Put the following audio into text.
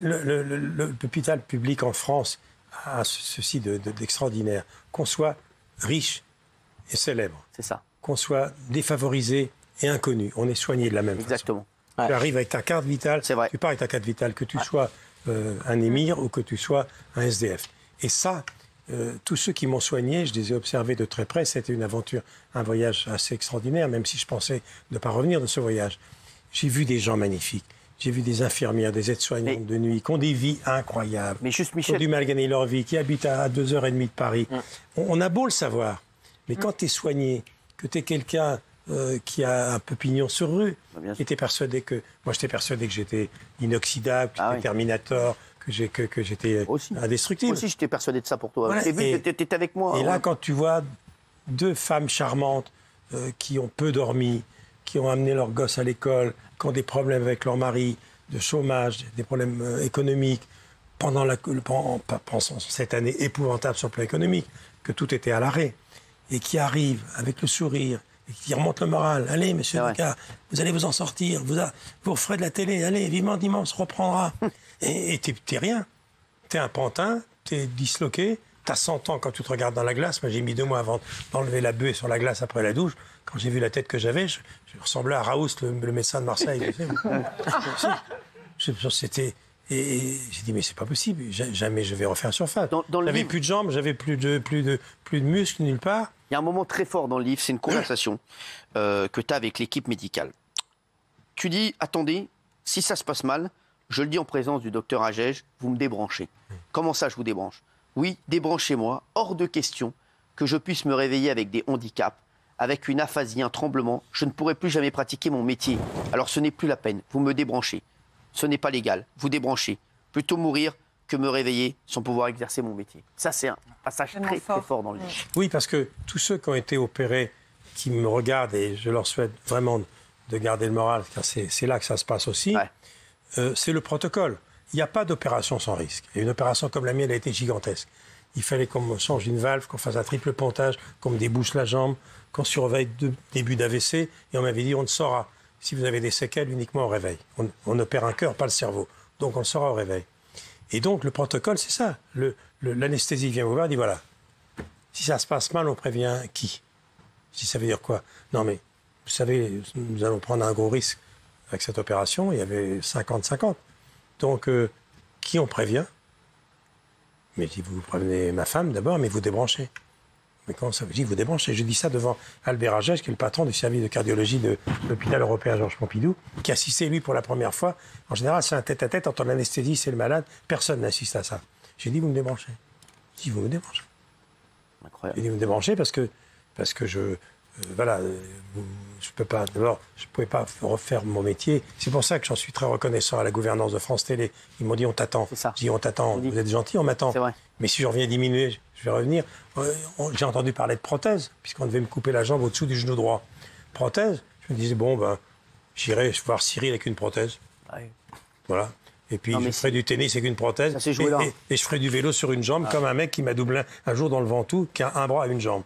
L'hôpital public en France a ceci d'extraordinaire. Qu'on soit riche et célèbre, c'est ça. Qu'on soit défavorisé et inconnu, on est soigné de la même Exactement. façon. Tu arrives avec ta carte vitale, tu pars avec ta carte vitale, que tu sois un émir ou que tu sois un SDF. Et ça, tous ceux qui m'ont soigné, je les ai observés de très près, c'était une aventure, un voyage assez extraordinaire, même si je pensais ne pas revenir de ce voyage. J'ai vu des gens magnifiques. J'ai vu des infirmières, des aides-soignantes de nuit qui ont des vies incroyables, mais juste Michel, qui ont du mal à gagner leur vie, qui habitent à 2h30 de Paris. On a beau le savoir, mais quand tu es soigné, que tu es quelqu'un qui a un peu pignon sur rue, qui était persuadé que... Moi, j'étais persuadé que j'étais inoxydable, que j'étais Terminator, que j'étais indestructible. Moi aussi, j'étais persuadé de ça pour toi. Voilà. Tu étais avec moi. Et là, quand tu vois deux femmes charmantes qui ont peu dormi, qui ont amené leurs gosses à l'école, qui ont des problèmes avec leur mari, de chômage, des problèmes économiques, pendant cette année épouvantable sur le plan économique, que tout était à l'arrêt, et qui arrivent avec le sourire, et qui remontent le moral. Allez, monsieur Lucas, vous allez vous en sortir, vous referez de la télé, allez, vivement dimanche, reprendra. Et t'es rien. T'es un pantin, t'es disloqué, t'as 100 ans quand tu te regardes dans la glace. Moi, j'ai mis 2 mois avant d'enlever la buée sur la glace après la douche. Quand j'ai vu la tête que j'avais, je ressemblais à Raoult, le médecin de Marseille. C'était... Et j'ai dit, mais c'est pas possible, jamais je vais refaire surface. J'avais plus de jambes, j'avais plus de muscles nulle part. Il y a un moment très fort dans le livre, c'est une conversation que tu as avec l'équipe médicale. Tu dis, attendez, si ça se passe mal, je le dis en présence du docteur Agege, vous me débranchez. Comment ça, je vous débranche? Oui, débranchez-moi, hors de question que je puisse me réveiller avec des handicaps, avec une aphasie, un tremblement. Je ne pourrai plus jamais pratiquer mon métier. Alors ce n'est plus la peine, vous me débranchez. Ce n'est pas légal, vous débranchez. Plutôt mourir que me réveiller sans pouvoir exercer mon métier. Ça, c'est un passage très fort dans le livre. Oui, parce que tous ceux qui ont été opérés, qui me regardent, et je leur souhaite vraiment de garder le moral, car c'est là que ça se passe aussi, c'est le protocole. Il n'y a pas d'opération sans risque. Et une opération comme la mienne, elle a été gigantesque. Il fallait qu'on me change une valve, qu'on fasse un triple pontage, qu'on me débouche la jambe, qu'on surveille 2 débuts d'AVC, et on m'avait dit, on ne saura. Si vous avez des séquelles, uniquement au réveil. On opère un cœur, pas le cerveau. Donc on le saura au réveil. Et donc le protocole, c'est ça. L'anesthésie vient vous voir et dit, voilà, si ça se passe mal, on prévient qui? Si ça veut dire quoi? Non mais, vous savez, nous allons prendre un gros risque avec cette opération. Il y avait 50-50. Donc, qui on prévient? Mais si vous prévenez ma femme d'abord, mais vous débranchez. Mais comment ça vous dit, vous débranchez? Je dis ça devant Albert Agege, qui est le patron du service de cardiologie de l'hôpital européen Georges Pompidou, qui assistait, lui, pour la première fois. En général, c'est un tête-à-tête entre l'anesthésiste et le malade. Personne n'assiste à ça. J'ai dit, vous me débranchez. Si vous me débranchez. Incroyable. J'ai dit, vous me débranchez parce que voilà, je peux pas. D'abord, je ne pouvais pas refaire mon métier. C'est pour ça que j'en suis très reconnaissant à la gouvernance de France Télé. Ils m'ont dit, on t'attend. Je dis, on t'attend. Vous êtes gentil, on m'attend. Mais si je reviens diminuer, je vais revenir. J'ai entendu parler de prothèse, puisqu'on devait me couper la jambe au-dessous du genou droit. Prothèse, je me disais, bon, ben, j'irai voir Cyril avec une prothèse. Voilà. Et puis, je ferai du tennis avec une prothèse. Et je ferai du vélo sur une jambe, comme un mec qui m'a doublé un jour dans le Ventoux, qui a un bras et une jambe.